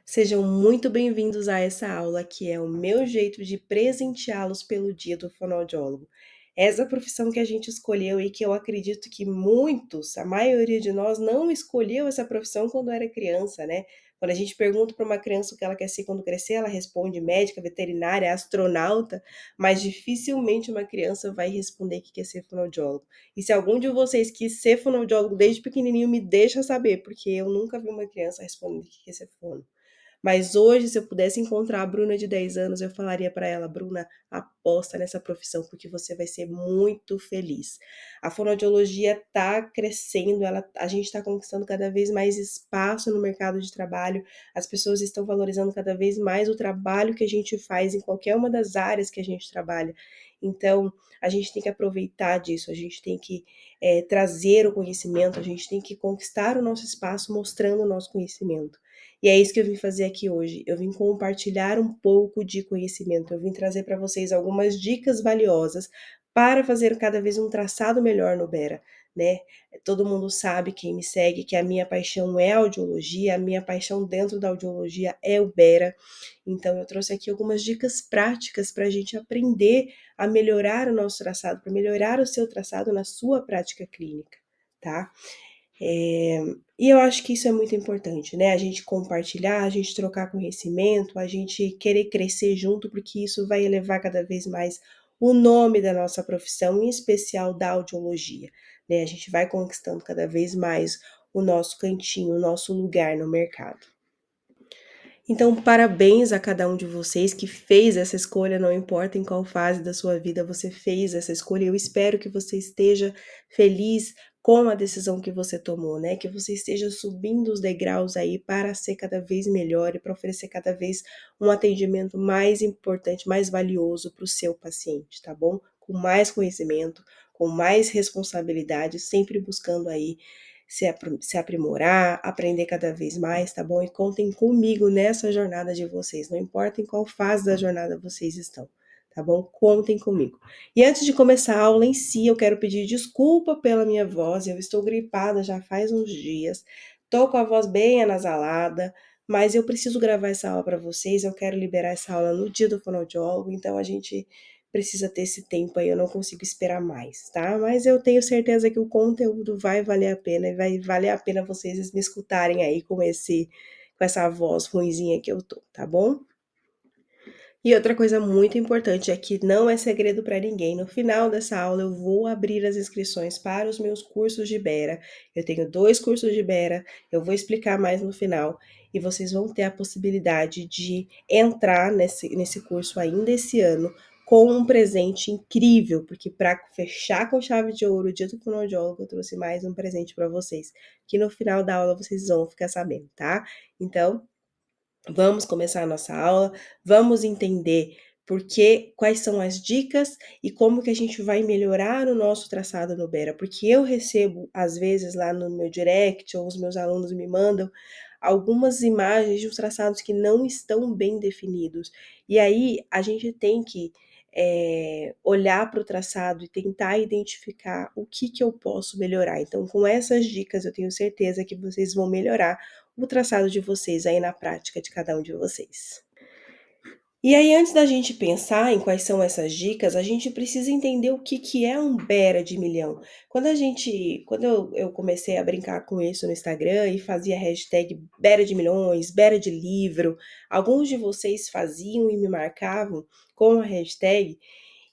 Sejam muito bem-vindos a essa aula que é o meu jeito de presenteá-los pelo Dia do Fonoaudiólogo. Essa profissão que a gente escolheu e que eu acredito que muitos, a maioria de nós, não escolheu essa profissão quando era criança, né? Quando a gente pergunta para uma criança o que ela quer ser quando crescer, ela responde médica, veterinária, astronauta, mas dificilmente uma criança vai responder que quer ser fonoaudiólogo. E se algum de vocês quis ser fonoaudiólogo desde pequenininho, me deixa saber, porque eu nunca vi uma criança respondendo que quer ser fono. Mas hoje, se eu pudesse encontrar a Bruna de 10 anos, eu falaria para ela: Bruna, aposta nessa profissão porque você vai ser muito feliz. A fonoaudiologia está crescendo, a gente está conquistando cada vez mais espaço no mercado de trabalho, as pessoas estão valorizando cada vez mais o trabalho que a gente faz em qualquer uma das áreas que a gente trabalha. Então, a gente tem que aproveitar disso, a gente tem que trazer o conhecimento, a gente tem que conquistar o nosso espaço mostrando o nosso conhecimento. E é isso que eu vim fazer aqui hoje. Eu vim compartilhar um pouco de conhecimento. Eu vim trazer para vocês algumas dicas valiosas para fazer cada vez um traçado melhor no Bera, né? Todo mundo sabe, quem me segue, que a minha paixão é a audiologia, a minha paixão dentro da audiologia é o Bera. Então eu trouxe aqui algumas dicas práticas para a gente aprender a melhorar o nosso traçado, para melhorar o seu traçado na sua prática clínica, tá? E eu acho que isso é muito importante, né? A gente compartilhar, a gente trocar conhecimento, a gente querer crescer junto, porque isso vai elevar cada vez mais o nome da nossa profissão, em especial da audiologia, né? A gente vai conquistando cada vez mais o nosso cantinho, o nosso lugar no mercado. Então, parabéns a cada um de vocês que fez essa escolha, não importa em qual fase da sua vida você fez essa escolha. Eu espero que você esteja feliz com a decisão que você tomou, né? Que você esteja subindo os degraus aí para ser cada vez melhor e para oferecer cada vez um atendimento mais importante, mais valioso para o seu paciente, tá bom? Com mais conhecimento, com mais responsabilidade, sempre buscando aí se aprimorar, aprender cada vez mais, tá bom? E contem comigo nessa jornada de vocês, não importa em qual fase da jornada vocês estão, tá bom? Contem comigo. E antes de começar a aula em si, eu quero pedir desculpa pela minha voz, eu estou gripada já faz uns dias, tô com a voz bem anasalada, mas eu preciso gravar essa aula para vocês, eu quero liberar essa aula no dia do fonoaudiólogo, então a gente precisa ter esse tempo aí, eu não consigo esperar mais, tá? Mas eu tenho certeza que o conteúdo vai valer a pena e vai valer a pena vocês me escutarem aí com essa voz ruinzinha que eu tô, tá bom? E outra coisa muito importante é que não é segredo para ninguém. No final dessa aula eu vou abrir as inscrições para os meus cursos de Bera. Eu tenho 2 cursos de Bera, eu vou explicar mais no final e vocês vão ter a possibilidade de entrar nesse curso ainda esse ano com um presente incrível, porque para fechar com chave de ouro o dia do fonoaudiólogo, eu trouxe mais um presente para vocês, que no final da aula vocês vão ficar sabendo, tá? Então, vamos começar a nossa aula, vamos entender quais são as dicas e como que a gente vai melhorar o nosso traçado no Bera, porque eu recebo, às vezes, lá no meu direct, ou os meus alunos me mandam, algumas imagens de uns traçados que não estão bem definidos, e aí a gente tem que olhar para o traçado e tentar identificar o que eu posso melhorar. Então, com essas dicas, eu tenho certeza que vocês vão melhorar o traçado de vocês aí na prática de cada um de vocês. E aí, antes da gente pensar em quais são essas dicas, a gente precisa entender o que é um Bera de milhão. Quando eu comecei a brincar com isso no Instagram e fazia hashtag Bera de milhões, Bera de livro, alguns de vocês faziam e me marcavam com a hashtag,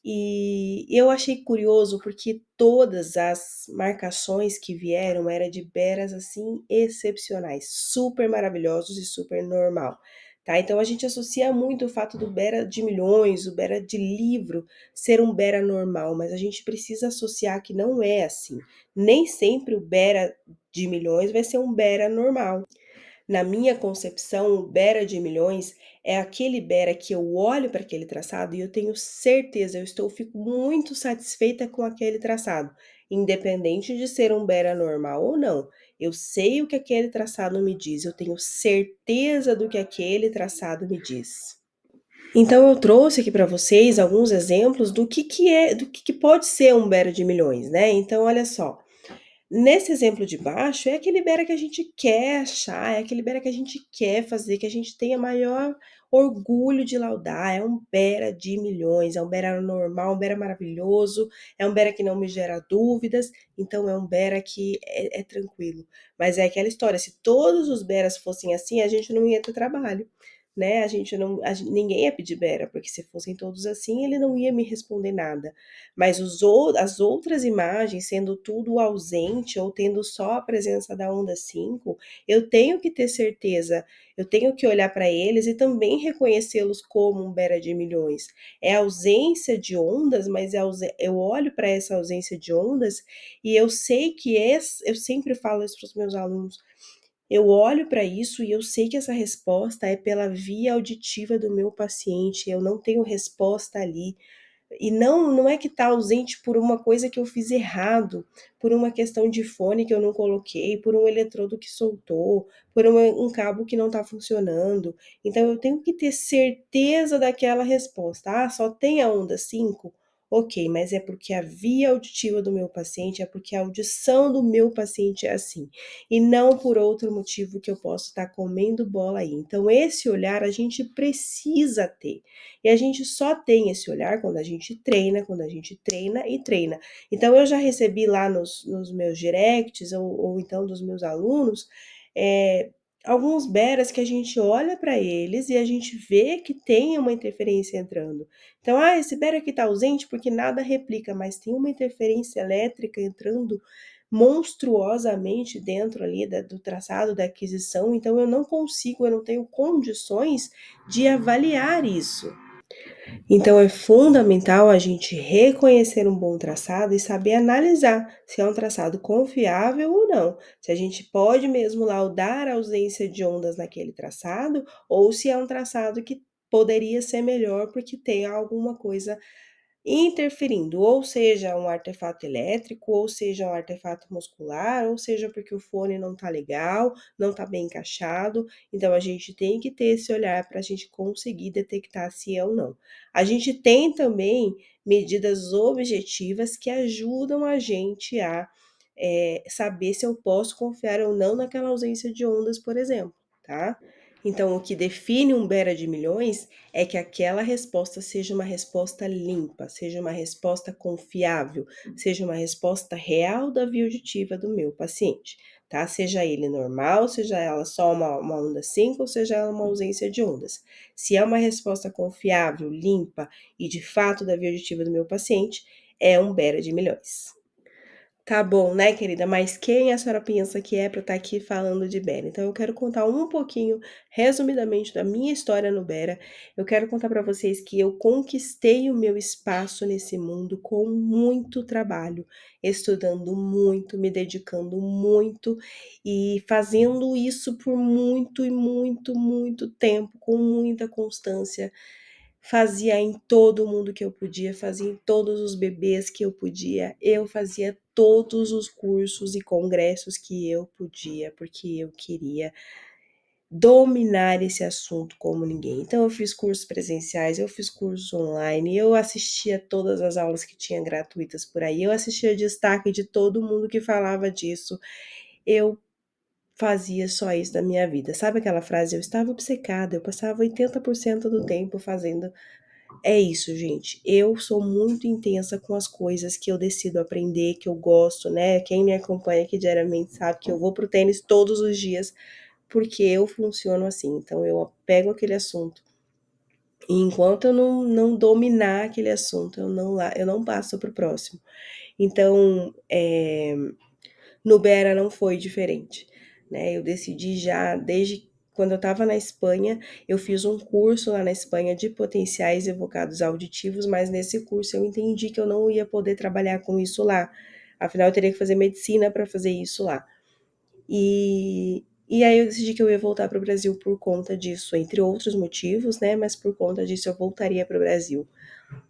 e eu achei curioso porque todas as marcações que vieram eram de beras assim excepcionais, super maravilhosos e super normal, tá? Então a gente associa muito o fato do bera de milhões, o bera de livro ser um bera normal, mas a gente precisa associar que não é assim. Nem sempre o bera de milhões vai ser um bera normal. Na minha concepção, o Bera de milhões é aquele Bera que eu olho para aquele traçado e eu tenho certeza, fico muito satisfeita com aquele traçado, independente de ser um Bera normal ou não. Eu sei o que aquele traçado me diz, eu tenho certeza do que aquele traçado me diz. Então eu trouxe aqui para vocês alguns exemplos do que pode ser um Bera de milhões, né? Então olha só. Nesse exemplo de baixo, é aquele Bera que a gente quer achar, é aquele Bera que a gente quer fazer, que a gente tenha maior orgulho de laudar. É um Bera de milhões, é um Bera normal, um Bera maravilhoso, é um Bera que não me gera dúvidas, então é um Bera que é tranquilo. Mas é aquela história, se todos os Beras fossem assim, a gente não ia ter trabalho. Né? A gente não, ninguém ia pedir Bera, porque se fossem todos assim, ele não ia me responder nada. Mas as outras imagens, sendo tudo ausente ou tendo só a presença da onda 5, eu tenho que ter certeza, eu tenho que olhar para eles e também reconhecê-los como um Bera de milhões. É ausência de ondas, mas eu olho para essa ausência de ondas e eu sei que eu sempre falo isso para os meus alunos. Eu olho para isso e eu sei que essa resposta é pela via auditiva do meu paciente. Eu não tenho resposta ali. E não é que está ausente por uma coisa que eu fiz errado, por uma questão de fone que eu não coloquei, por um eletrodo que soltou, por um cabo que não está funcionando. Então eu tenho que ter certeza daquela resposta. Ah, só tem a onda 5? Ok, mas é porque a via auditiva do meu paciente, é porque a audição do meu paciente é assim, e não por outro motivo que eu posso estar comendo bola aí. Então, esse olhar a gente precisa ter. E a gente só tem esse olhar quando a gente treina, quando a gente treina e treina. Então, eu já recebi lá nos meus directs, ou então dos meus alunos, alguns beras que a gente olha para eles e a gente vê que tem uma interferência entrando. Então, esse bera aqui está ausente porque nada replica, mas tem uma interferência elétrica entrando monstruosamente dentro ali do traçado da aquisição, então eu não tenho condições de avaliar isso. Então é fundamental a gente reconhecer um bom traçado e saber analisar se é um traçado confiável ou não. Se a gente pode mesmo laudar a ausência de ondas naquele traçado ou se é um traçado que poderia ser melhor porque tem alguma coisa interferindo, ou seja, um artefato elétrico, ou seja, um artefato muscular, ou seja, porque o fone não tá legal, não tá bem encaixado. Então, a gente tem que ter esse olhar para a gente conseguir detectar se é ou não. A gente tem também medidas objetivas que ajudam a gente a saber se eu posso confiar ou não naquela ausência de ondas, por exemplo, tá? Então, o que define um Bera de milhões é que aquela resposta seja uma resposta limpa, seja uma resposta confiável, seja uma resposta real da via auditiva do meu paciente, tá? Seja ele normal, seja ela só uma onda 5, ou seja ela uma ausência de ondas. Se é uma resposta confiável, limpa e de fato da via auditiva do meu paciente, é um Bera de milhões. Tá bom, né, querida? Mas quem a senhora pensa que é para estar aqui falando de Bera? Então, eu quero contar um pouquinho, resumidamente, da minha história no Bera. Eu quero contar para vocês que eu conquistei o meu espaço nesse mundo com muito trabalho, estudando muito, me dedicando muito e fazendo isso por muito e muito, muito tempo, com muita constância. Fazia em todo mundo que eu podia, fazia em todos os bebês que eu podia, eu fazia todos os cursos e congressos que eu podia, porque eu queria dominar esse assunto como ninguém. Então eu fiz cursos presenciais, eu fiz cursos online, eu assistia todas as aulas que tinha gratuitas por aí, eu assistia destaque de todo mundo que falava disso. Eu fazia só isso da minha vida. Sabe aquela frase? Eu estava obcecada, eu passava 80% do tempo fazendo. É isso, gente. Eu sou muito intensa com as coisas que eu decido aprender, que eu gosto, né? Quem me acompanha aqui diariamente sabe que eu vou pro tênis todos os dias, porque eu funciono assim. Então, eu pego aquele assunto e enquanto eu não dominar aquele assunto, eu não passo pro próximo. Então, no Bera não foi diferente, né? Eu decidi já, desde quando eu estava na Espanha, eu fiz um curso lá na Espanha de potenciais evocados auditivos, mas nesse curso eu entendi que eu não ia poder trabalhar com isso lá. Afinal, eu teria que fazer medicina para fazer isso lá. E aí eu decidi que eu ia voltar para o Brasil por conta disso, entre outros motivos, né? Mas por conta disso eu voltaria para o Brasil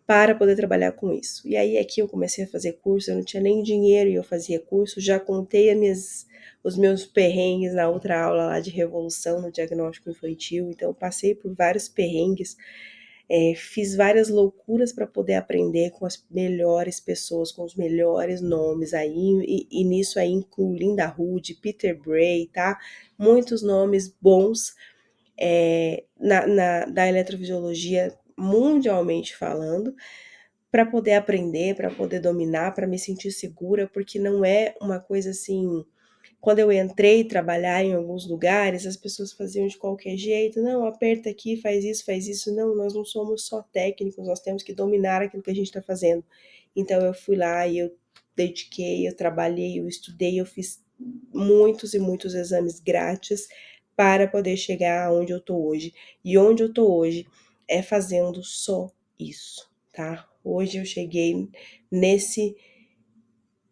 para poder trabalhar com isso. E aí aqui eu comecei a fazer curso, eu não tinha nem dinheiro e eu fazia curso, já contei os meus perrengues na outra aula lá de revolução no diagnóstico infantil, então eu passei por vários perrengues fiz várias loucuras para poder aprender com as melhores pessoas, com os melhores nomes aí, e nisso aí incluo Linda Hood, Peter Bray, tá? Muitos nomes bons da eletrofisiologia mundialmente falando, para poder aprender, para poder dominar, para me sentir segura, porque não é uma coisa assim. Quando eu entrei trabalhar em alguns lugares, as pessoas faziam de qualquer jeito, não, aperta aqui, faz isso. Não, nós não somos só técnicos, nós temos que dominar aquilo que a gente está fazendo. Então eu fui lá e eu dediquei, eu trabalhei, eu estudei, eu fiz muitos e muitos exames grátis para poder chegar aonde eu tô hoje. E onde eu tô hoje é fazendo só isso, tá? Hoje eu cheguei nesse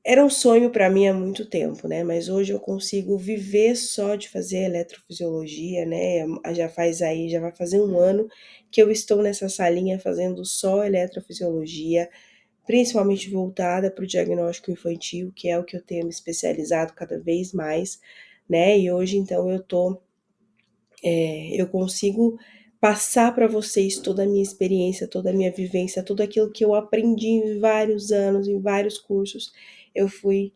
era um sonho para mim há muito tempo, né? Mas hoje eu consigo viver só de fazer eletrofisiologia, né? Já vai fazer um ano que eu estou nessa salinha fazendo só eletrofisiologia, principalmente voltada para o diagnóstico infantil, que é o que eu tenho me especializado cada vez mais, né? E hoje então eu consigo passar para vocês toda a minha experiência, toda a minha vivência, tudo aquilo que eu aprendi em vários anos, em vários cursos. Eu fui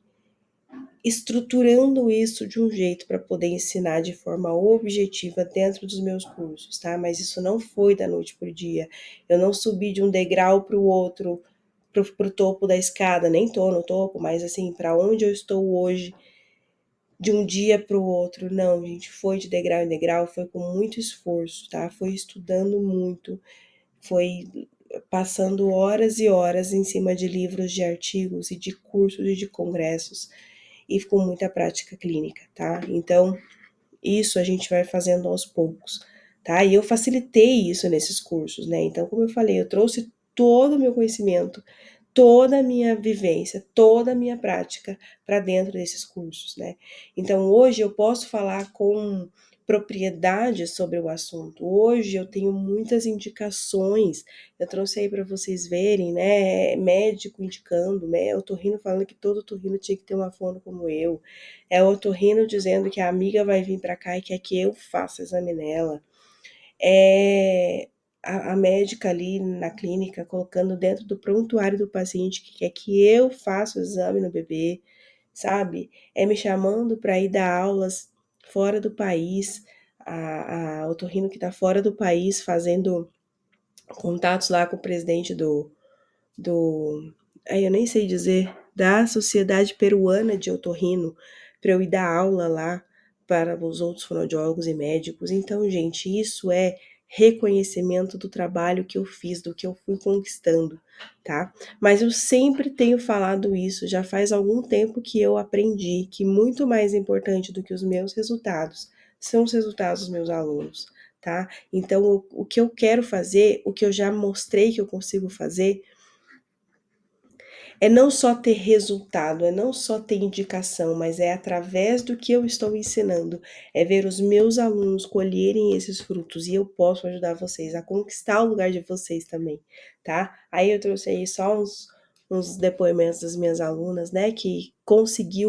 estruturando isso de um jeito para poder ensinar de forma objetiva dentro dos meus cursos, tá? Mas isso não foi da noite para o dia. Eu não subi de um degrau para o outro, para o topo da escada, nem tô no topo, mas assim, para onde eu estou hoje, de um dia para o outro, não, gente, foi de degrau em degrau, foi com muito esforço, tá? Foi estudando muito, foi passando horas e horas em cima de livros, de artigos e de cursos e de congressos e com muita prática clínica, tá? Então, isso a gente vai fazendo aos poucos, tá? E eu facilitei isso nesses cursos, né? Então, como eu falei, eu trouxe todo o meu conhecimento, toda a minha vivência, toda a minha prática para dentro desses cursos, né? Então, hoje eu posso falar com propriedade sobre o assunto. Hoje eu tenho muitas indicações. Eu trouxe aí para vocês verem, né? Médico indicando, né? Otorrino falando que todo otorrino tinha que ter uma fono como eu. É o otorrino dizendo que a amiga vai vir para cá e quer que eu faça exame nela. É a médica ali na clínica colocando dentro do prontuário do paciente que quer que eu faça o exame no bebê, sabe? É me chamando para ir dar aulas fora do país, a otorrino que está fora do país fazendo contatos lá com o presidente aí eu nem sei dizer, da Sociedade Peruana de Otorrino, para eu ir dar aula lá para os outros fonoaudiólogos e médicos. Então, gente, isso é reconhecimento do trabalho que eu fiz, do que eu fui conquistando, tá? Mas eu sempre tenho falado isso, já faz algum tempo que eu aprendi que muito mais importante do que os meus resultados são os resultados dos meus alunos, tá? Então, o que eu quero fazer, o que eu já mostrei que eu consigo fazer, é não só ter resultado, é não só ter indicação, mas é através do que eu estou ensinando, é ver os meus alunos colherem esses frutos e eu posso ajudar vocês a conquistar o lugar de vocês também, tá? Aí eu trouxe aí só uns depoimentos das minhas alunas, né, que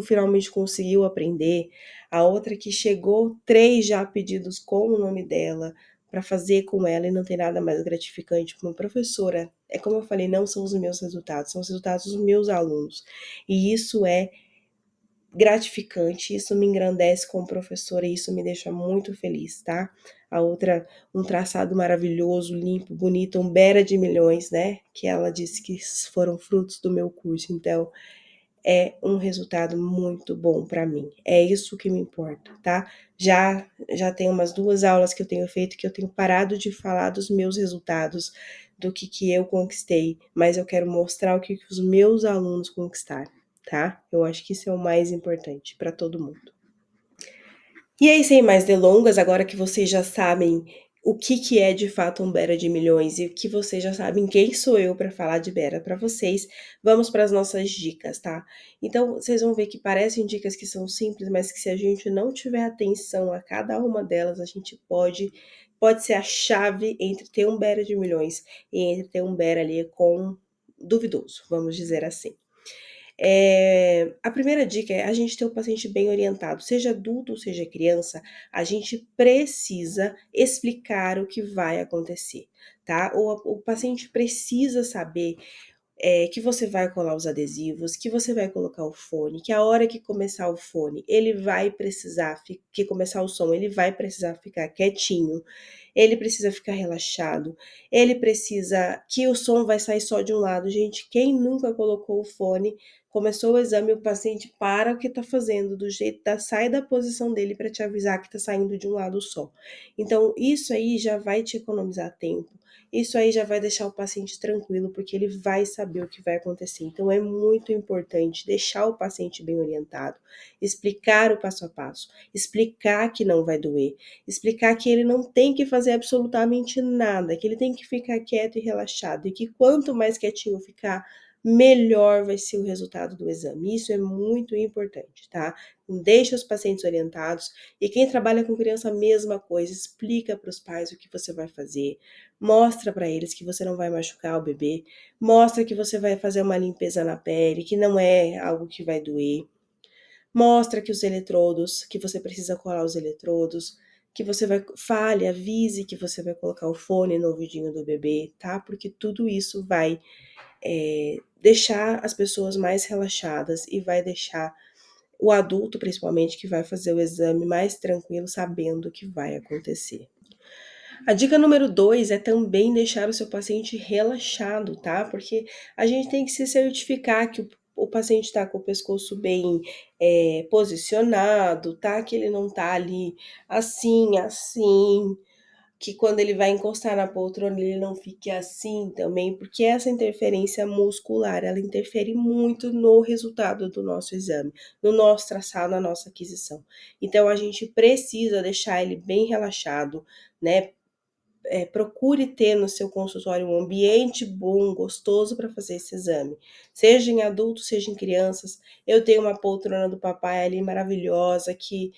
finalmente conseguiu aprender, a outra que chegou 3 já pedidos com o nome dela, para fazer com ela e não tem nada mais gratificante para uma professora. É como eu falei, não são os meus resultados, são os resultados dos meus alunos. E isso é gratificante, isso me engrandece como professora e isso me deixa muito feliz, tá? A outra, um traçado maravilhoso, limpo, bonito, um bera de milhões, né? Que ela disse que foram frutos do meu curso. Então, é um resultado muito bom para mim. É isso que me importa, tá? Já tem umas 2 aulas que eu tenho feito que eu tenho parado de falar dos meus resultados, do que eu conquistei, mas eu quero mostrar o que os meus alunos conquistaram, tá? Eu acho que isso é o mais importante para todo mundo. E aí, sem mais delongas, agora que vocês já sabem o que é de fato um Bera de milhões e que vocês já sabem quem sou eu para falar de Bera para vocês, vamos para as nossas dicas, tá? Então, vocês vão ver que parecem dicas que são simples, mas que se a gente não tiver atenção a cada uma delas, a gente pode ser a chave entre ter um Bera de milhões e entre ter um Bera ali com duvidoso, vamos dizer assim. A primeira dica é a gente ter o paciente bem orientado, seja adulto ou seja criança, a gente precisa explicar o que vai acontecer, tá? O paciente precisa saber que você vai colar os adesivos, que você vai colocar o fone, que a hora que começar o fone, ele vai precisar, que começar o som, ele vai precisar ficar quietinho, ele precisa ficar relaxado, ele precisa que o som vai sair só de um lado. Gente, quem nunca colocou o fone, começou o exame, o paciente para o que está fazendo, do jeito da sai da posição dele para te avisar que está saindo de um lado só. Então, isso aí já vai te economizar tempo. Isso aí já vai deixar o paciente tranquilo, porque ele vai saber o que vai acontecer. Então, é muito importante deixar o paciente bem orientado, explicar o passo a passo, explicar que não vai doer, explicar que ele não tem que fazer absolutamente nada, que ele tem que ficar quieto e relaxado, e que quanto mais quietinho ficar, melhor vai ser o resultado do exame. Isso é muito importante, tá? Deixa os pacientes orientados, e quem trabalha com criança, a mesma coisa, explica para os pais o que você vai fazer, mostra para eles que você não vai machucar o bebê, mostra que você vai fazer uma limpeza na pele, que não é algo que vai doer, mostra que os eletrodos, que você precisa colar os eletrodos, que você fale, avise que você vai colocar o fone no ouvidinho do bebê, tá? Porque tudo isso vai deixar as pessoas mais relaxadas e vai deixar o adulto, principalmente, que vai fazer o exame mais tranquilo, sabendo o que vai acontecer. A dica número 2 é também deixar o seu paciente relaxado, tá? Porque a gente tem que se certificar que o paciente está com o pescoço bem posicionado, tá? Que ele não tá ali assim, que quando ele vai encostar na poltrona ele não fique assim também, porque essa interferência muscular, ela interfere muito no resultado do nosso exame, no nosso traçado, na nossa aquisição. Então a gente precisa deixar ele bem relaxado, né? Procure ter no seu consultório um ambiente bom, gostoso para fazer esse exame, seja em adultos, seja em crianças. Eu tenho uma poltrona do papai ali maravilhosa que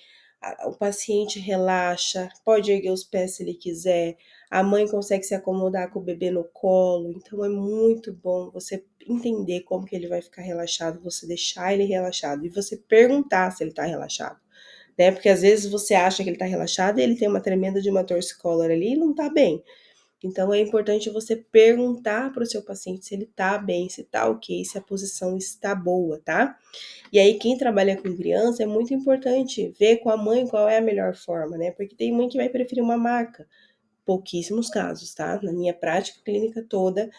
o paciente relaxa, pode erguer os pés se ele quiser, a mãe consegue se acomodar com o bebê no colo, então é muito bom você entender como que ele vai ficar relaxado, você deixar ele relaxado e você perguntar se ele está relaxado, né? Porque às vezes você acha que ele tá relaxado e ele tem uma tremenda de uma torcicolor ali e não tá bem. Então é importante você perguntar para o seu paciente se ele tá bem, se tá ok, se a posição está boa, tá? E aí quem trabalha com criança é muito importante ver com a mãe qual é a melhor forma, né? Porque tem mãe que vai preferir uma maca. Pouquíssimos casos, tá? Na minha prática clínica toda,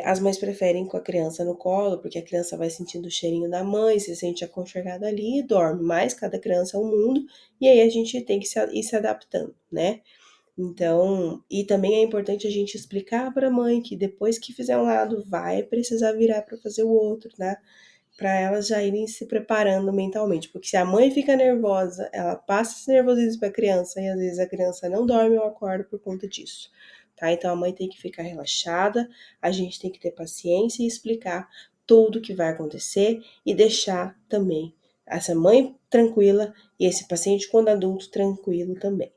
as mães preferem com a criança no colo, porque a criança vai sentindo o cheirinho da mãe, se sente aconchegada ali e dorme. Mas cada criança é um mundo, e aí a gente tem que ir se adaptando, né? Então, e também é importante a gente explicar para a mãe que depois que fizer um lado, vai precisar virar para fazer o outro, né? Para elas já irem se preparando mentalmente, porque se a mãe fica nervosa, ela passa esse nervosismo para a criança e às vezes a criança não dorme ou acorda por conta disso, tá? Então a mãe tem que ficar relaxada, a gente tem que ter paciência e explicar tudo o que vai acontecer e deixar também essa mãe tranquila e esse paciente, quando adulto, tranquilo também.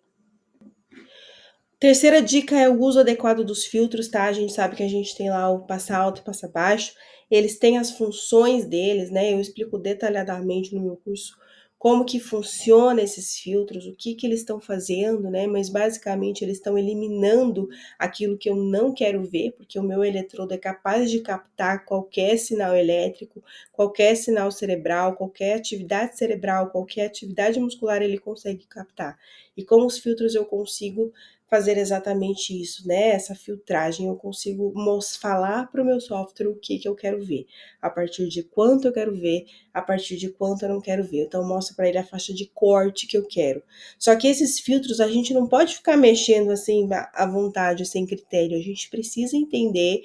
Terceira dica é o uso adequado dos filtros, tá? A gente sabe que a gente tem lá o passa alto e passa baixo, eles têm as funções deles, né? Eu explico detalhadamente no meu curso como que funciona esses filtros, o que que eles estão fazendo, né? Mas basicamente eles estão eliminando aquilo que eu não quero ver, porque o meu eletrodo é capaz de captar qualquer sinal elétrico, qualquer sinal cerebral, qualquer atividade cerebral, qualquer atividade muscular ele consegue captar. E com os filtros eu consigo fazer exatamente isso, né? Essa filtragem, eu consigo falar para o meu software o que eu quero ver, a partir de quanto eu quero ver, a partir de quanto eu não quero ver. Então, mostra para ele a faixa de corte que eu quero. Só que esses filtros, a gente não pode ficar mexendo assim à vontade, sem critério. A gente precisa entender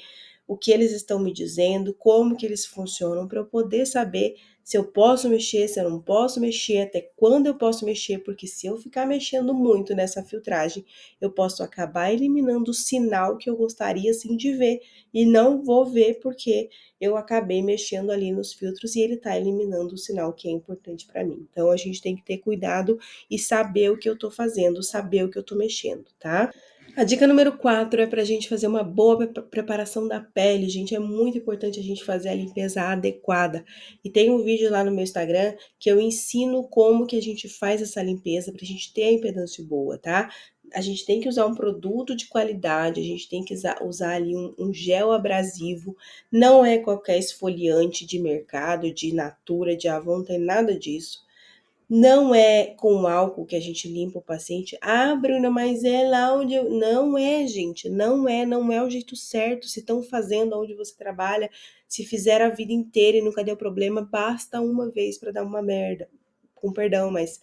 o que eles estão me dizendo, como que eles funcionam, para eu poder saber se eu posso mexer, se eu não posso mexer, até quando eu posso mexer, porque se eu ficar mexendo muito nessa filtragem, eu posso acabar eliminando o sinal que eu gostaria sim de ver e não vou ver porque eu acabei mexendo ali nos filtros e ele está eliminando o sinal que é importante para mim. Então a gente tem que ter cuidado e saber o que eu estou fazendo, saber o que eu estou mexendo, tá? A dica número 4 é para a gente fazer uma boa preparação da pele, gente. É muito importante a gente fazer a limpeza adequada. E tem um vídeo lá no meu Instagram que eu ensino como que a gente faz essa limpeza para a gente ter a impedância boa, tá? A gente tem que usar um produto de qualidade, a gente tem que usar ali um gel abrasivo, não é qualquer esfoliante de mercado, de Natura, de Avon, não tem nada disso. Não é com álcool que a gente limpa o paciente. Ah, Bruna, mas é lá onde eu... Não é, gente, não é o jeito certo. Se estão fazendo onde você trabalha, se fizeram a vida inteira e nunca deu problema, basta uma vez para dar uma merda. Com perdão, mas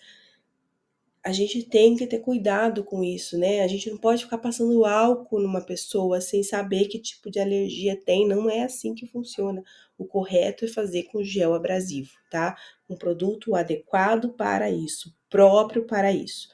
a gente tem que ter cuidado com isso, né? A gente não pode ficar passando álcool numa pessoa sem saber que tipo de alergia tem. Não é assim que funciona. O correto é fazer com gel abrasivo, tá? Um produto adequado para isso, próprio para isso.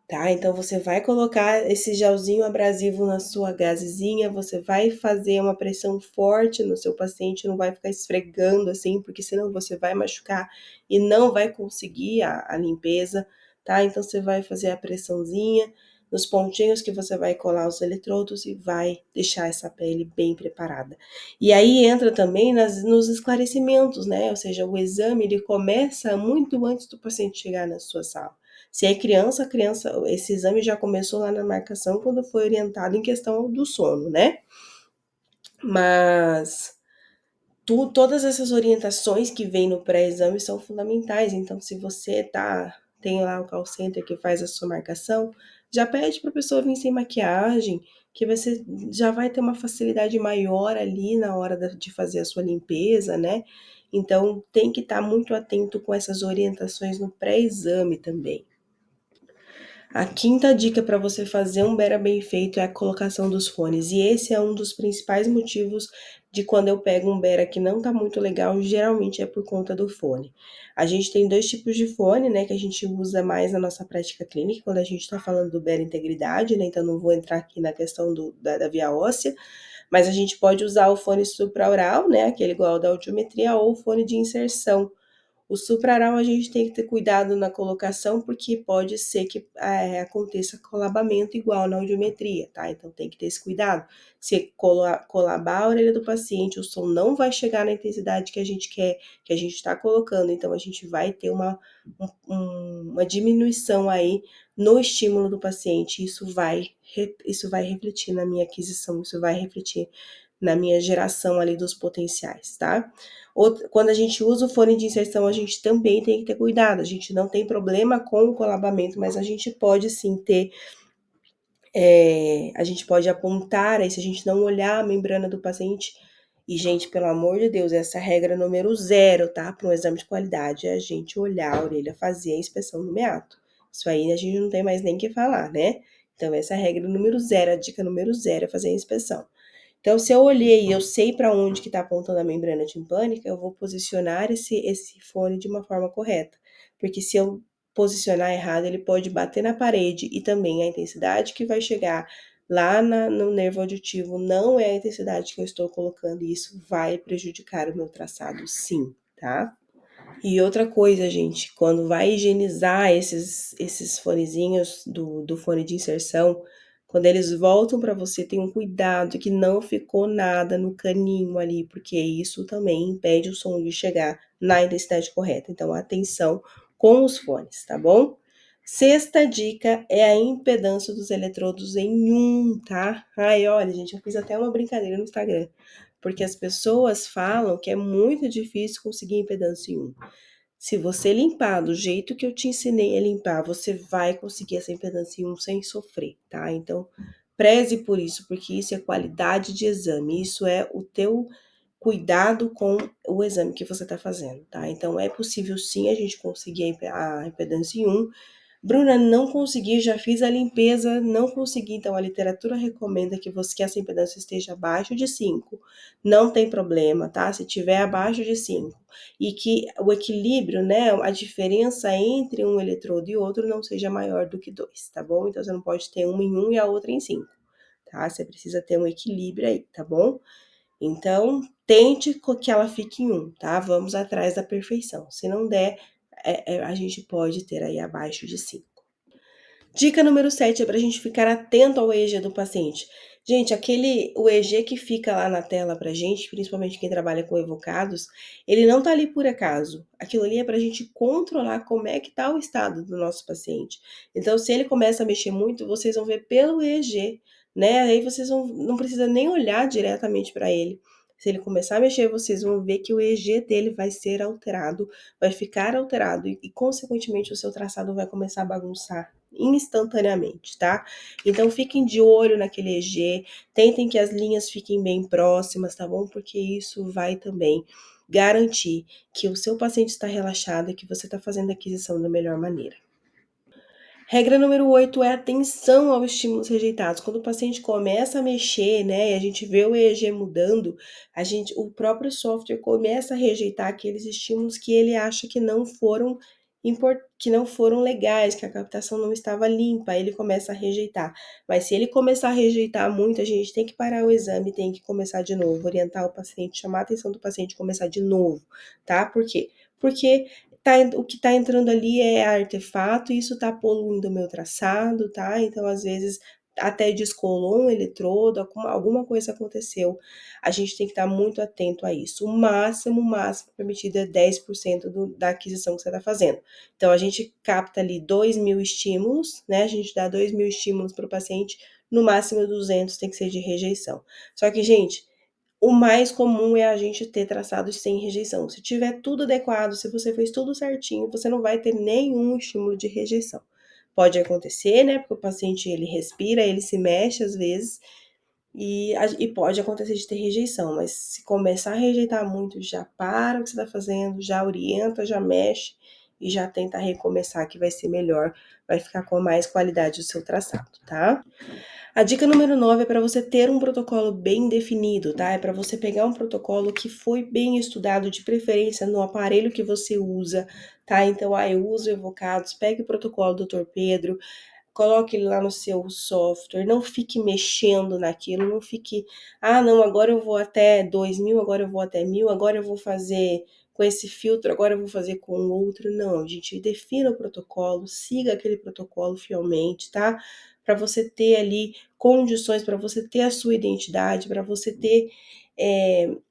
Tá? Então você vai colocar esse gelzinho abrasivo na sua gazezinha, você vai fazer uma pressão forte no seu paciente, não vai ficar esfregando assim, porque senão você vai machucar e não vai conseguir a limpeza, tá? Então você vai fazer a pressãozinha nos pontinhos que você vai colar os eletrodos e vai deixar essa pele bem preparada. E aí entra também nos esclarecimentos, né? Ou seja, o exame ele começa muito antes do paciente chegar na sua sala. Se é criança, esse exame já começou lá na marcação quando foi orientado em questão do sono, né? Mas todas essas orientações que vêm no pré-exame são fundamentais. Então, se você tem lá o call center que faz a sua marcação, já pede para a pessoa vir sem maquiagem, que você já vai ter uma facilidade maior ali na hora de fazer a sua limpeza, né? Então, tem que estar muito atento com essas orientações no pré-exame também. A quinta dica para você fazer um Bera bem feito é a colocação dos fones. E esse é um dos principais motivos de quando eu pego um Bera que não tá muito legal, geralmente é por conta do fone. A gente tem dois tipos de fone, né, que a gente usa mais na nossa prática clínica, quando a gente tá falando do Bera Integridade, né, então não vou entrar aqui na questão da via óssea, mas a gente pode usar o fone supraoral, né, aquele igual ao da audiometria, ou o fone de inserção. O supraoral a gente tem que ter cuidado na colocação, porque pode ser que aconteça colabamento igual na audiometria, tá? Então tem que ter esse cuidado. Se colabar a orelha do paciente, o som não vai chegar na intensidade que a gente quer, que a gente está colocando, então a gente vai ter uma diminuição aí no estímulo do paciente. Isso vai refletir na minha aquisição, isso vai refletir na minha geração ali dos potenciais, tá? Quando a gente usa o fone de inserção, a gente também tem que ter cuidado. A gente não tem problema com o colabamento, mas a gente pode sim ter. A gente pode apontar, aí se a gente não olhar a membrana do paciente. E, gente, pelo amor de Deus, essa é a regra número 0, tá? Para um exame de qualidade, é a gente olhar a orelha, fazer a inspeção no meato. Isso aí a gente não tem mais nem que falar, né? Então, essa é a regra número 0, a dica número 0 é fazer a inspeção. Então, se eu olhei e eu sei para onde que está apontando a membrana timpânica, eu vou posicionar esse fone de uma forma correta. Porque se eu posicionar errado, ele pode bater na parede e também a intensidade que vai chegar lá no nervo auditivo não é a intensidade que eu estou colocando e isso vai prejudicar o meu traçado, sim, tá? E outra coisa, gente, quando vai higienizar esses fonezinhos do fone de inserção, quando eles voltam para você, tenha um cuidado que não ficou nada no caninho ali, porque isso também impede o som de chegar na intensidade correta. Então, atenção com os fones, tá bom? Sexta dica é a impedância dos eletrodos em tá? Ai, olha, gente, eu fiz até uma brincadeira no Instagram, porque as pessoas falam que é muito difícil conseguir impedância em Se você limpar do jeito que eu te ensinei a limpar, você vai conseguir essa impedância em sem sofrer, tá? Então, preze por isso, porque isso é qualidade de exame, isso é o teu cuidado com o exame que você está fazendo, tá? Então, é possível sim a gente conseguir a impedância em Bruna, não consegui, já fiz a limpeza, não consegui. Então, a literatura recomenda que essa impedância esteja abaixo de 5. Não tem problema, tá? Se tiver abaixo de 5. E que o equilíbrio, né, a diferença entre um eletrodo e outro não seja maior do que 2, tá bom? Então, você não pode ter uma em um e a outra em 5, tá? Você precisa ter um equilíbrio aí, tá bom? Então, tente que ela fique em um, tá? Vamos atrás da perfeição. Se não der, a gente pode ter aí abaixo de 5. Dica número 7 é para a gente ficar atento ao EEG do paciente. Gente, o EEG que fica lá na tela pra gente, principalmente quem trabalha com evocados, ele não tá ali por acaso. Aquilo ali é pra gente controlar como é que tá o estado do nosso paciente. Então, se ele começa a mexer muito, vocês vão ver pelo EEG, né? Aí vocês não precisa nem olhar diretamente para ele. Se ele começar a mexer, vocês vão ver que o EEG dele vai ser alterado, vai ficar alterado e consequentemente, o seu traçado vai começar a bagunçar instantaneamente, tá? Então fiquem de olho naquele EG, tentem que as linhas fiquem bem próximas, tá bom? Porque isso vai também garantir que o seu paciente está relaxado e que você está fazendo a aquisição da melhor maneira. Regra número 8 é atenção aos estímulos rejeitados. Quando o paciente começa a mexer, né, e a gente vê o EEG mudando, o próprio software começa a rejeitar aqueles estímulos que ele acha que não foram legais, que a captação não estava limpa, ele começa a rejeitar. Mas se ele começar a rejeitar muito, a gente tem que parar o exame, tem que começar de novo, orientar o paciente, chamar a atenção do paciente, começar de novo, tá? Por quê? Porque o que está entrando ali é artefato e isso está poluindo o meu traçado, tá? Então, às vezes, até descolou um eletrodo, alguma coisa aconteceu. A gente tem que estar muito atento a isso. O máximo permitido é 10% da aquisição que você está fazendo. Então, a gente capta ali 2.000 estímulos, né? A gente dá 2.000 estímulos para o paciente, no máximo 200 tem que ser de rejeição. Só que, gente, o mais comum é a gente ter traçados sem rejeição. Se tiver tudo adequado, se você fez tudo certinho, você não vai ter nenhum estímulo de rejeição. Pode acontecer, né? Porque o paciente ele respira, ele se mexe às vezes e pode acontecer de ter rejeição, mas se começar a rejeitar muito, já para o que você está fazendo, já orienta, já mexe e já tenta recomeçar que vai ser melhor, vai ficar com mais qualidade o seu traçado, tá? A dica número 9 é para você ter um protocolo bem definido, tá? É para você pegar um protocolo que foi bem estudado, de preferência no aparelho que você usa, tá? Então, eu uso Evocados, pegue o protocolo do Dr. Pedro, coloque ele lá no seu software, não fique mexendo naquilo, não fique, não, agora eu vou até 2.000, agora eu vou até 1.000, agora eu vou fazer com esse filtro, agora eu vou fazer com outro. Não, gente, defina o protocolo, siga aquele protocolo fielmente, tá? Para você ter ali condições, para você ter a sua identidade, para você ter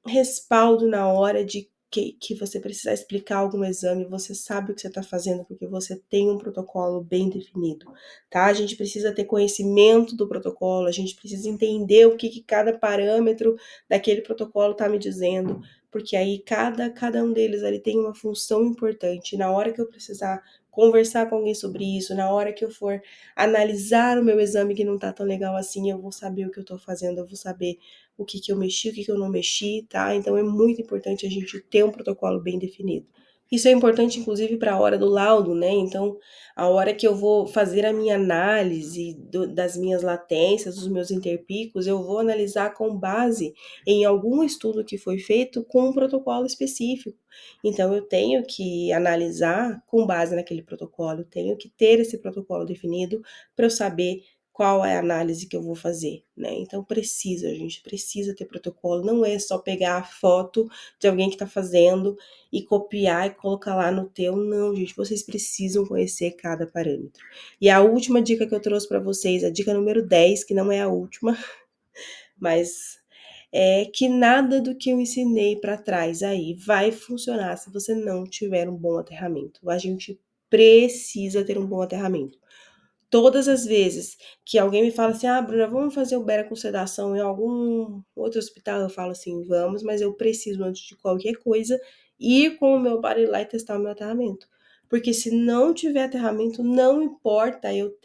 respaldo na hora de que você precisar explicar algum exame, você sabe o que você está fazendo, porque você tem um protocolo bem definido, tá? A gente precisa ter conhecimento do protocolo, a gente precisa entender o que cada parâmetro daquele protocolo está me dizendo, porque aí cada um deles ali tem uma função importante. Na hora que eu precisar conversar com alguém sobre isso, na hora que eu for analisar o meu exame que não tá tão legal assim, eu vou saber o que eu tô fazendo, eu vou saber o que eu mexi, o que eu não mexi, tá? Então é muito importante a gente ter um protocolo bem definido. Isso é importante, inclusive, para a hora do laudo, né? Então, a hora que eu vou fazer a minha análise das minhas latências, dos meus interpicos, eu vou analisar com base em algum estudo que foi feito com um protocolo específico. Então, eu tenho que analisar com base naquele protocolo, tenho que ter esse protocolo definido para eu saber qual é a análise que eu vou fazer, né? Então a gente precisa ter protocolo, não é só pegar a foto de alguém que está fazendo e copiar e colocar lá no teu, não, gente, vocês precisam conhecer cada parâmetro. E a última dica que eu trouxe para vocês, a dica número 10, que não é a última, mas é que nada do que eu ensinei para trás aí vai funcionar se você não tiver um bom aterramento. A gente precisa ter um bom aterramento. Todas as vezes que alguém me fala assim, Bruna, vamos fazer o Bera com sedação em algum outro hospital, eu falo assim, vamos, mas eu preciso, antes de qualquer coisa, ir com o meu aparelho lá e testar o meu aterramento. Porque se não tiver aterramento, não importa eu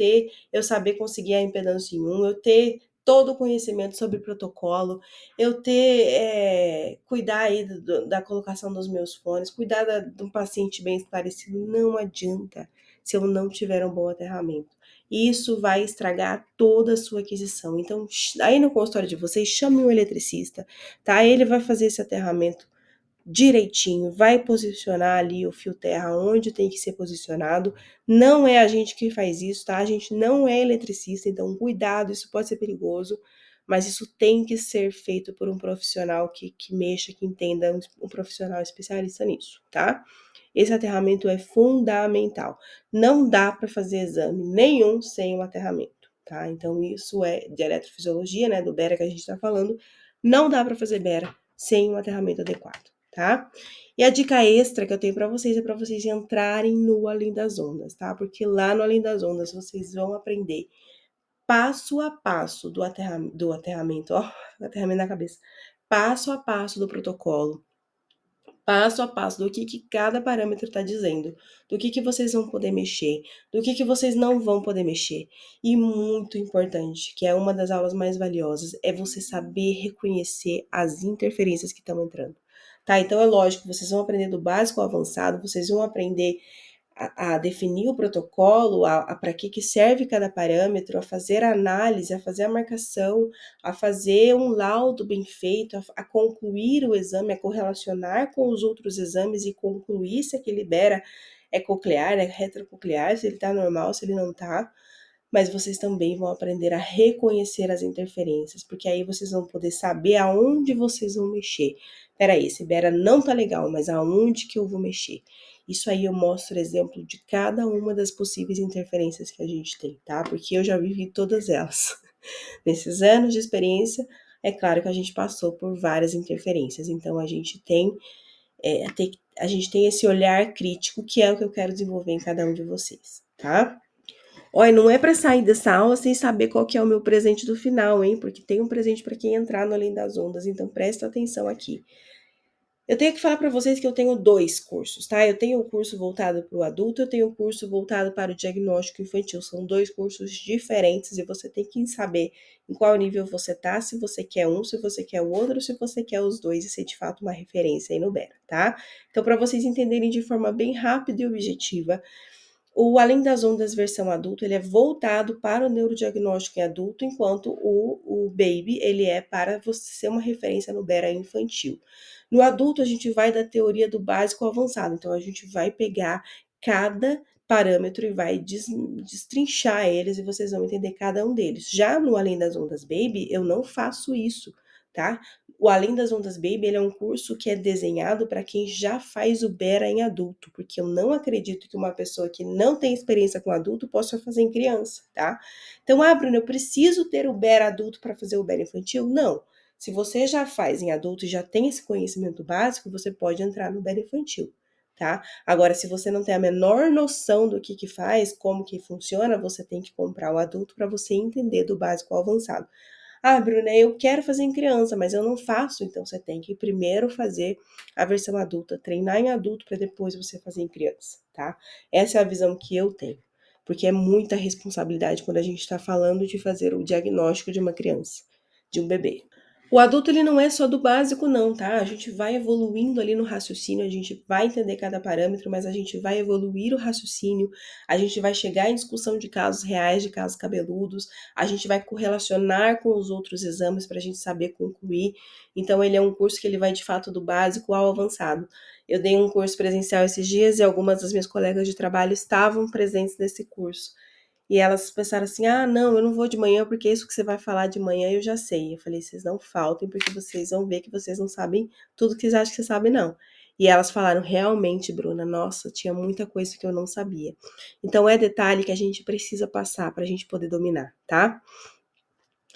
saber conseguir a impedância em um, eu ter todo o conhecimento sobre protocolo, eu ter, cuidar aí da colocação dos meus fones, cuidar de um paciente bem esclarecido, não adianta. se eu não tiver um bom aterramento. Isso vai estragar toda a sua aquisição. Então, aí no consultório de vocês, chame um eletricista, tá? Ele vai fazer esse aterramento direitinho, vai posicionar ali o fio terra onde tem que ser posicionado. Não é a gente que faz isso, tá? A gente não é eletricista, então cuidado, isso pode ser perigoso, mas isso tem que ser feito por um profissional que mexa, que entenda, um profissional especialista nisso, tá? Esse aterramento é fundamental. Não dá para fazer exame nenhum sem um aterramento, tá? Então, isso é de eletrofisiologia, né? Do Bera que a gente está falando. Não dá para fazer Bera sem um aterramento adequado, tá? E a dica extra que eu tenho para vocês é para vocês entrarem no Além das Ondas, tá? Porque lá no Além das Ondas vocês vão aprender passo a passo do aterramento, ó, aterramento na cabeça, passo a passo do protocolo, passo a passo do que cada parâmetro está dizendo, do que vocês vão poder mexer, do que vocês não vão poder mexer. E muito importante, que é uma das aulas mais valiosas, é você saber reconhecer as interferências que estão entrando. Tá? Então é lógico, vocês vão aprender do básico ao avançado, vocês vão aprender a definir o protocolo, para que serve cada parâmetro, a fazer a análise, a fazer a marcação, a fazer um laudo bem feito, a concluir o exame, a correlacionar com os outros exames e concluir se aquele libera é coclear, é retrococlear, se ele está normal, se ele não está. Mas vocês também vão aprender a reconhecer as interferências, porque aí vocês vão poder saber aonde vocês vão mexer. Peraí, esse Bera não tá legal, mas aonde que eu vou mexer? Isso aí eu mostro exemplo de cada uma das possíveis interferências que a gente tem, tá? Porque eu já vivi todas elas. Nesses anos de experiência, é claro que a gente passou por várias interferências, então a gente tem esse olhar crítico que é o que eu quero desenvolver em cada um de vocês, tá? Olha, não é para sair dessa aula sem saber qual que é o meu presente do final, hein? Porque tem um presente para quem entrar no Além das Ondas, então presta atenção aqui. Eu tenho que falar para vocês que eu tenho 2 cursos, tá? Eu tenho o curso voltado para o adulto, eu tenho o curso voltado para o diagnóstico infantil. São 2 cursos diferentes e você tem que saber em qual nível você tá, se você quer um, se você quer o outro, se você quer os dois e ser de fato uma referência aí no Bera, tá? Então, para vocês entenderem de forma bem rápida e objetiva, o Além das Ondas versão adulto, ele é voltado para o neurodiagnóstico em adulto, enquanto o Baby, ele é para você ser uma referência no Bera infantil. No adulto, a gente vai da teoria do básico ao avançado, então a gente vai pegar cada parâmetro e vai destrinchar eles e vocês vão entender cada um deles. Já no Além das Ondas Baby, eu não faço isso, tá? O Além das Ondas Baby, ele é um curso que é desenhado para quem já faz o Bera em adulto, porque eu não acredito que uma pessoa que não tem experiência com adulto possa fazer em criança, tá? Então, Bruno, eu preciso ter o Bera adulto para fazer o Bera infantil? Não. Se você já faz em adulto e já tem esse conhecimento básico, você pode entrar no Bera infantil, tá? Agora, se você não tem a menor noção do que faz, como que funciona, você tem que comprar o adulto para você entender do básico ao avançado. Bruna, eu quero fazer em criança, mas eu não faço, então você tem que primeiro fazer a versão adulta, treinar em adulto para depois você fazer em criança, tá? Essa é a visão que eu tenho, porque é muita responsabilidade quando a gente está falando de fazer o diagnóstico de uma criança, de um bebê. O adulto ele não é só do básico não, tá? A gente vai evoluindo ali no raciocínio, a gente vai entender cada parâmetro, mas a gente vai evoluir o raciocínio, a gente vai chegar em discussão de casos reais, de casos cabeludos, a gente vai correlacionar com os outros exames para a gente saber concluir. Então ele é um curso que ele vai de fato do básico ao avançado. Eu dei um curso presencial esses dias e algumas das minhas colegas de trabalho estavam presentes nesse curso. E elas pensaram assim: não, eu não vou de manhã porque isso que você vai falar de manhã eu já sei. Eu falei: vocês não faltem porque vocês vão ver que vocês não sabem tudo que vocês acham que vocês sabem, não. E elas falaram: realmente, Bruna, nossa, tinha muita coisa que eu não sabia. Então é detalhe que a gente precisa passar para a gente poder dominar, tá?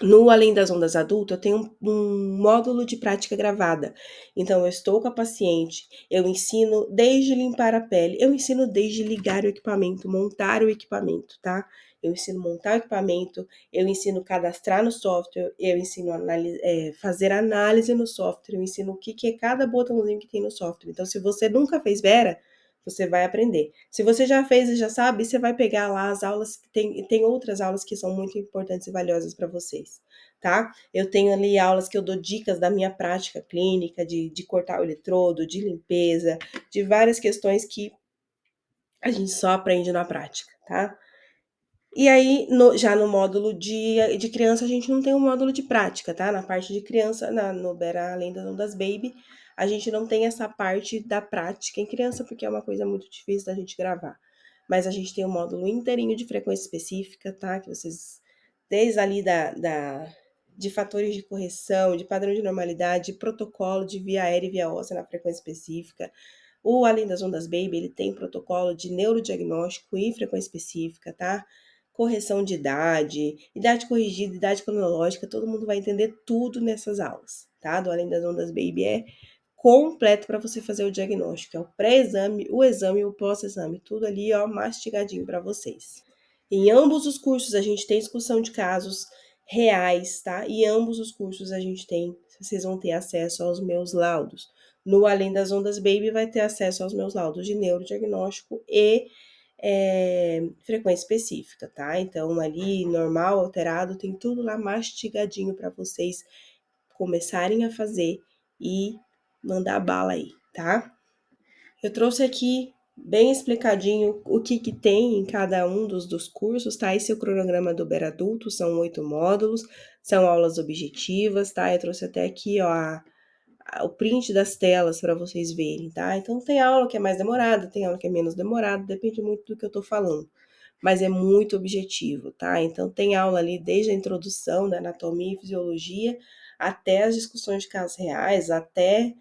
No Além das Ondas Adulto, eu tenho um módulo de prática gravada. Então, eu estou com a paciente, eu ensino desde limpar a pele, eu ensino desde ligar o equipamento, montar o equipamento, tá? Eu ensino montar o equipamento, eu ensino cadastrar no software, eu ensino fazer análise no software, eu ensino o que é cada botãozinho que tem no software. Então, se você nunca fez Vera, você vai aprender. Se você já fez e já sabe, você vai pegar lá as aulas, tem outras aulas que são muito importantes e valiosas para vocês, tá? Eu tenho ali aulas que eu dou dicas da minha prática clínica, de cortar o eletrodo, de limpeza, de várias questões que A gente só aprende na prática, tá? E aí, já no módulo de criança, a gente não tem um módulo de prática, tá? Na parte de criança, no Bera Além das Baby, a gente não tem essa parte da prática em criança, porque é uma coisa muito difícil da gente gravar. Mas a gente tem um módulo inteirinho de frequência específica, tá? Que vocês, desde ali de fatores de correção, de padrão de normalidade, de protocolo de via aérea e via óssea na frequência específica, o Além das Ondas Baby, ele tem protocolo de neurodiagnóstico e frequência específica, tá? Correção de idade corrigida, idade cronológica, todo mundo vai entender tudo nessas aulas, tá? Do Além das Ondas Baby é completo para você fazer o diagnóstico, é o pré-exame, o exame e o pós-exame, tudo ali, ó, mastigadinho para vocês. Em ambos os cursos a gente tem discussão de casos reais, tá? E ambos os cursos a gente tem, vocês vão ter acesso aos meus laudos. No Além das Ondas Baby vai ter acesso aos meus laudos de neurodiagnóstico e frequência específica, tá? Então, ali, normal, alterado, tem tudo lá mastigadinho para vocês começarem a fazer e mandar bala aí, tá? Eu trouxe aqui bem explicadinho o que tem em cada um dos cursos, tá? Esse é o cronograma do Uber Adulto, são 8 módulos, são aulas objetivas, tá? Eu trouxe até aqui, ó, o print das telas para vocês verem, tá? Então tem aula que é mais demorada, tem aula que é menos demorada, depende muito do que eu tô falando. Mas é muito objetivo, tá? Então tem aula ali desde a introdução da anatomia e fisiologia até as discussões de casos reais, até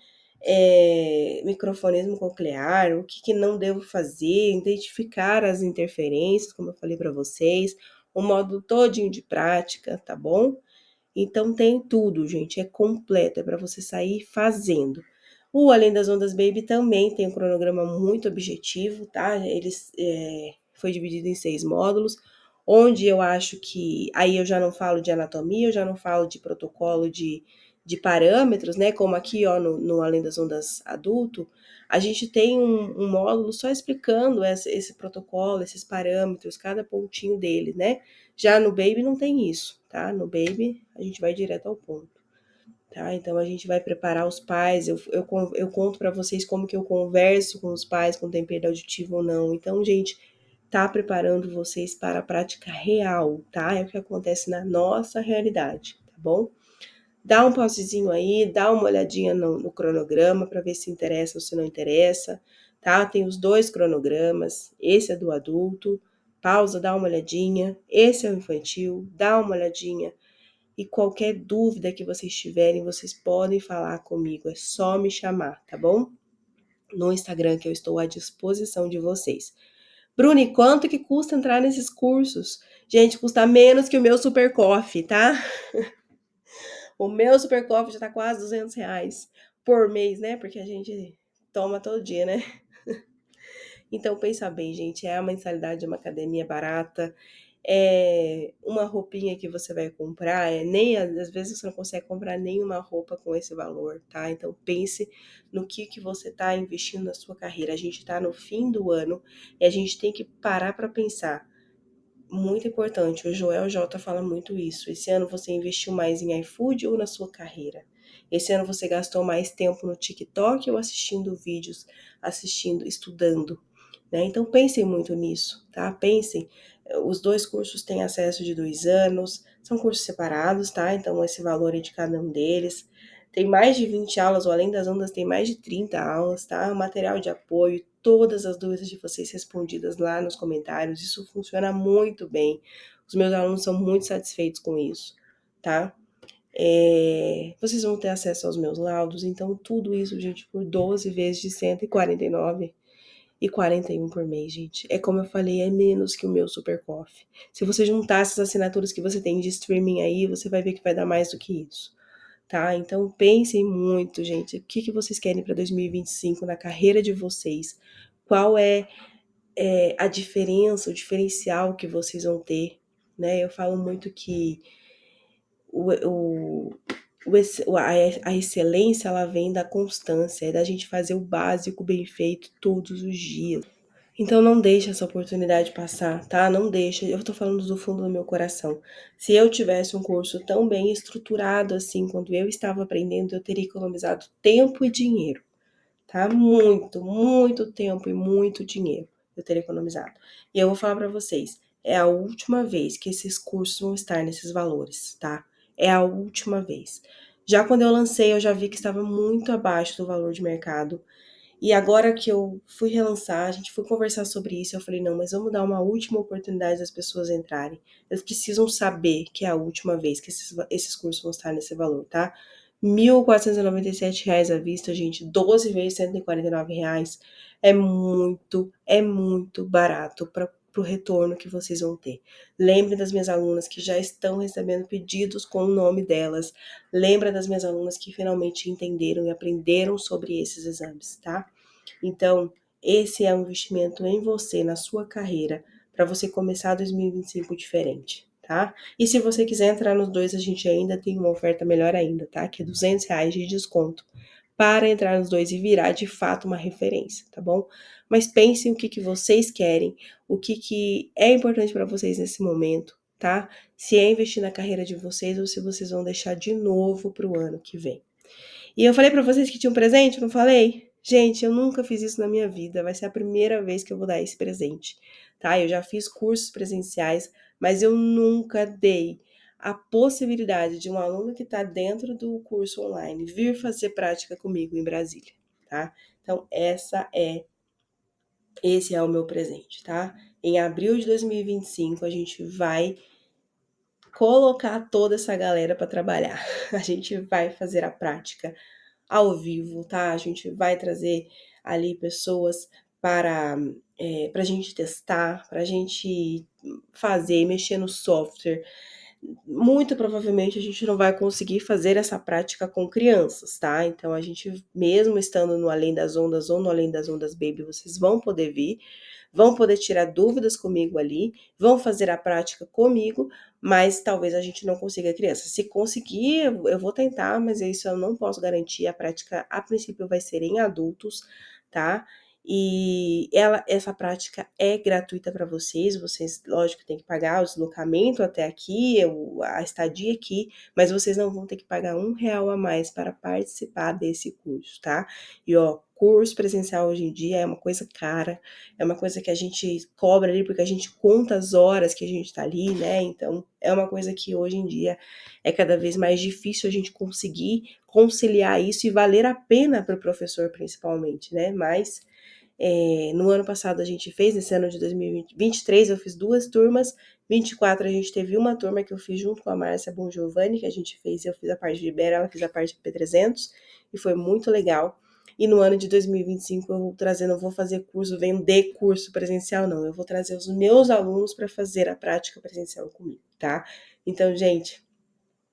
microfonismo coclear, o que não devo fazer, identificar as interferências, como eu falei para vocês, o módulo todinho de prática, tá bom? Então tem tudo, gente, é completo, é para você sair fazendo. O Além das Ondas Baby também tem um cronograma muito objetivo, tá? Eles foi dividido em 6 módulos, onde eu acho que aí eu já não falo de anatomia, eu já não falo de protocolo de parâmetros, né? Como aqui, ó, no Além das Ondas Adulto, a gente tem um módulo só explicando esse protocolo, esses parâmetros, cada pontinho dele, né? Já no Baby não tem isso, tá? No Baby a gente vai direto ao ponto, tá? Então a gente vai preparar os pais, eu conto para vocês como que eu converso com os pais com tem perda auditiva ou não. Então, gente, tá preparando vocês para a prática real, tá? É o que acontece na nossa realidade, tá bom? Dá um pausezinho aí, dá uma olhadinha no cronograma para ver se interessa ou se não interessa, tá? Tem os 2 cronogramas, esse é do adulto, pausa, dá uma olhadinha, esse é o infantil, dá uma olhadinha. E qualquer dúvida que vocês tiverem, vocês podem falar comigo, é só me chamar, tá bom? No Instagram que eu estou à disposição de vocês. Bruni, quanto que custa entrar nesses cursos? Gente, custa menos que o meu Super Coffee, tá? O meu Super Coffee já tá quase R$ 200 por mês, né? Porque a gente toma todo dia, né? Então pensa bem, gente, é a mensalidade de uma academia barata, é uma roupinha que você vai comprar, nem às vezes você não consegue comprar nenhuma roupa com esse valor, tá? Então pense no que você está investindo na sua carreira. A gente está no fim do ano e a gente tem que parar para pensar. Muito importante, o Joel J fala muito isso. Esse ano você investiu mais em iFood ou na sua carreira? Esse ano você gastou mais tempo no TikTok ou assistindo vídeos, estudando, né? Então pensem muito nisso, tá? Pensem. Os 2 cursos têm acesso de 2 anos, são cursos separados, tá? Então esse valor é de cada um deles. Tem mais de 20 aulas, ou Além das Ondas tem mais de 30 aulas, tá? Material de apoio, todas as dúvidas de vocês respondidas lá nos comentários. Isso funciona muito bem. Os meus alunos são muito satisfeitos com isso, tá? Vocês vão ter acesso aos meus laudos, então tudo isso, gente, por 12 vezes de 149,41 por mês, gente. É como eu falei, é menos que o meu Super Coffee. Se você juntar essas assinaturas que você tem de streaming aí, você vai ver que vai dar mais do que isso, tá? Então pensem muito, gente. O que vocês querem para 2025 na carreira de vocês? Qual é a diferença, o diferencial que vocês vão ter, né? Eu falo muito que a excelência ela vem da constância, é da gente fazer o básico bem feito todos os dias. Então não deixe essa oportunidade passar, tá? Não deixe. Eu tô falando do fundo do meu coração. Se eu tivesse um curso tão bem estruturado assim, quando eu estava aprendendo, eu teria economizado tempo e dinheiro, tá? Muito, muito tempo e muito dinheiro. eu teria economizado. E eu vou falar para vocês, é a última vez que esses cursos vão estar nesses valores, tá? É a última vez. Já quando eu lancei, eu já vi que estava muito abaixo do valor de mercado. E agora que eu fui relançar, a gente foi conversar sobre isso, eu falei, não, mas vamos dar uma última oportunidade das pessoas entrarem. Eles precisam saber que é a última vez que esses cursos vão estar nesse valor, tá? R$ 1.497 à vista, gente, 12 vezes R$ 149. É muito barato para o retorno que vocês vão ter. Lembre das minhas alunas que já estão recebendo pedidos com o nome delas. Lembra das minhas alunas que finalmente entenderam e aprenderam sobre esses exames, tá? Então, esse é um investimento em você, na sua carreira, para você começar 2025 diferente, tá? E se você quiser entrar nos dois, a gente ainda tem uma oferta melhor ainda, tá? Que é R$ 200 de desconto para entrar nos dois e virar de fato uma referência, tá bom? Mas pensem o que vocês querem, o que é importante para vocês nesse momento, tá? Se é investir na carreira de vocês ou se vocês vão deixar de novo para o ano que vem. E eu falei pra vocês que tinha um presente, não falei? Gente, eu nunca fiz isso na minha vida, vai ser a primeira vez que eu vou dar esse presente, tá? Eu já fiz cursos presenciais, mas eu nunca dei a possibilidade de um aluno que está dentro do curso online vir fazer prática comigo em Brasília, tá? Então, esse é o meu presente, tá? Em abril de 2025, a gente vai colocar toda essa galera para trabalhar. A gente vai fazer a prática ao vivo, tá? A gente vai trazer ali pessoas para a gente testar, para a gente fazer, mexer no software. Muito provavelmente a gente não vai conseguir fazer essa prática com crianças, tá? Então a gente, mesmo estando no Além das Ondas ou no Além das Ondas Baby, vocês vão poder vir, vão poder tirar dúvidas comigo ali, vão fazer a prática comigo, mas talvez a gente não consiga criança. Se conseguir, eu vou tentar, mas isso eu não posso garantir. A prática, a princípio, vai ser em adultos, tá? E essa prática é gratuita para vocês, lógico, tem que pagar o deslocamento até aqui, a estadia aqui, mas vocês não vão ter que pagar R$ 1 a mais para participar desse curso, tá? E ó, curso presencial hoje em dia é uma coisa cara, é uma coisa que a gente cobra ali, porque a gente conta as horas que a gente tá ali, né? Então, é uma coisa que hoje em dia é cada vez mais difícil a gente conseguir conciliar isso e valer a pena para o professor, principalmente, né? Mas no ano passado a gente fez, nesse ano de 2023 eu fiz 2 turmas, 24 a gente teve uma turma que eu fiz junto com a Márcia Bongiovanni, que a gente fez, eu fiz a parte de Ibera, ela fez a parte de P300, e foi muito legal. E no ano de 2025 eu vou trazer, não vou fazer curso, vender curso presencial não, eu vou trazer os meus alunos para fazer a prática presencial comigo, tá? Então, gente,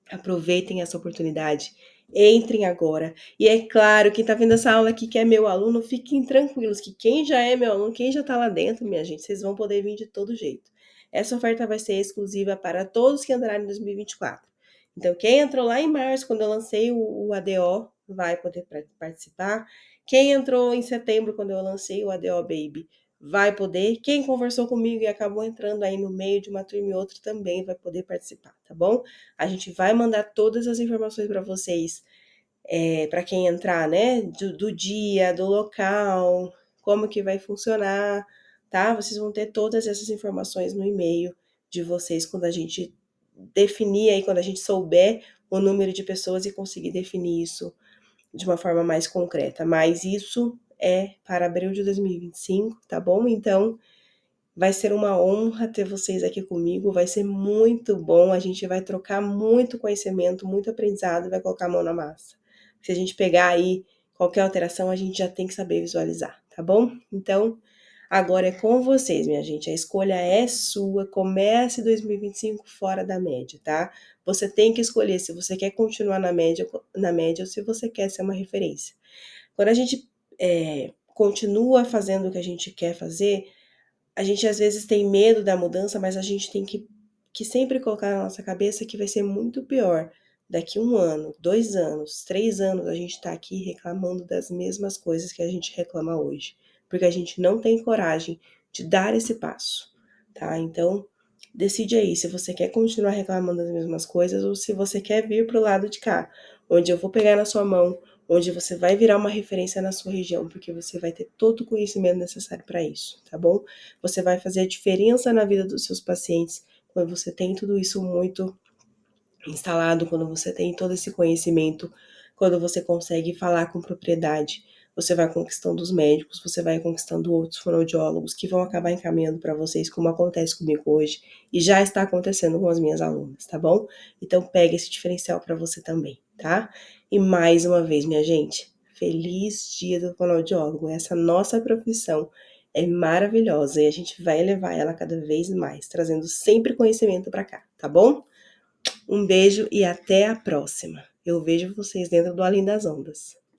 aproveitem essa oportunidade, entrem agora. E é claro, quem está vendo essa aula aqui que é meu aluno, fiquem tranquilos que quem já é meu aluno, quem já está lá dentro, minha gente, vocês vão poder vir de todo jeito. Essa oferta vai ser exclusiva para todos que entrarem em 2024. Então, quem entrou lá em março, quando eu lancei o ADO, vai poder participar. Quem entrou em setembro, quando eu lancei o ADO Baby, vai poder. Quem conversou comigo e acabou entrando aí no meio de uma turma e outra também vai poder participar, tá bom? A gente vai mandar todas as informações para vocês, para quem entrar, né? Do dia, do local, como que vai funcionar, tá? Vocês vão ter todas essas informações no e-mail de vocês quando a gente definir aí, quando a gente souber o número de pessoas e conseguir definir isso de uma forma mais concreta. Mas isso é para abril de 2025, tá bom? Então, vai ser uma honra ter vocês aqui comigo, vai ser muito bom, a gente vai trocar muito conhecimento, muito aprendizado e vai colocar a mão na massa. Se a gente pegar aí qualquer alteração, a gente já tem que saber visualizar, tá bom? Então, agora é com vocês, minha gente, a escolha é sua, comece 2025 fora da média, tá? Você tem que escolher se você quer continuar na média ou se você quer ser uma referência. Quando a gente continua fazendo o que a gente quer fazer, a gente às vezes tem medo da mudança, mas a gente tem que sempre colocar na nossa cabeça que vai ser muito pior. Daqui 1 ano, 2 anos, 3 anos, a gente tá aqui reclamando das mesmas coisas que a gente reclama hoje. Porque a gente não tem coragem de dar esse passo, tá? Então, decide aí se você quer continuar reclamando das mesmas coisas ou se você quer vir pro lado de cá, onde eu vou pegar na sua mão, onde você vai virar uma referência na sua região, porque você vai ter todo o conhecimento necessário para isso, tá bom? Você vai fazer a diferença na vida dos seus pacientes quando você tem tudo isso muito instalado, quando você tem todo esse conhecimento, quando você consegue falar com propriedade, você vai conquistando os médicos, você vai conquistando outros fonoaudiólogos que vão acabar encaminhando para vocês, como acontece comigo hoje e já está acontecendo com as minhas alunas, tá bom? Então pega esse diferencial para você também, tá? E mais uma vez, minha gente, feliz dia do fonoaudiólogo. Essa nossa profissão é maravilhosa e a gente vai elevar ela cada vez mais, trazendo sempre conhecimento para cá, tá bom? Um beijo e até a próxima. Eu vejo vocês dentro do Além das Ondas.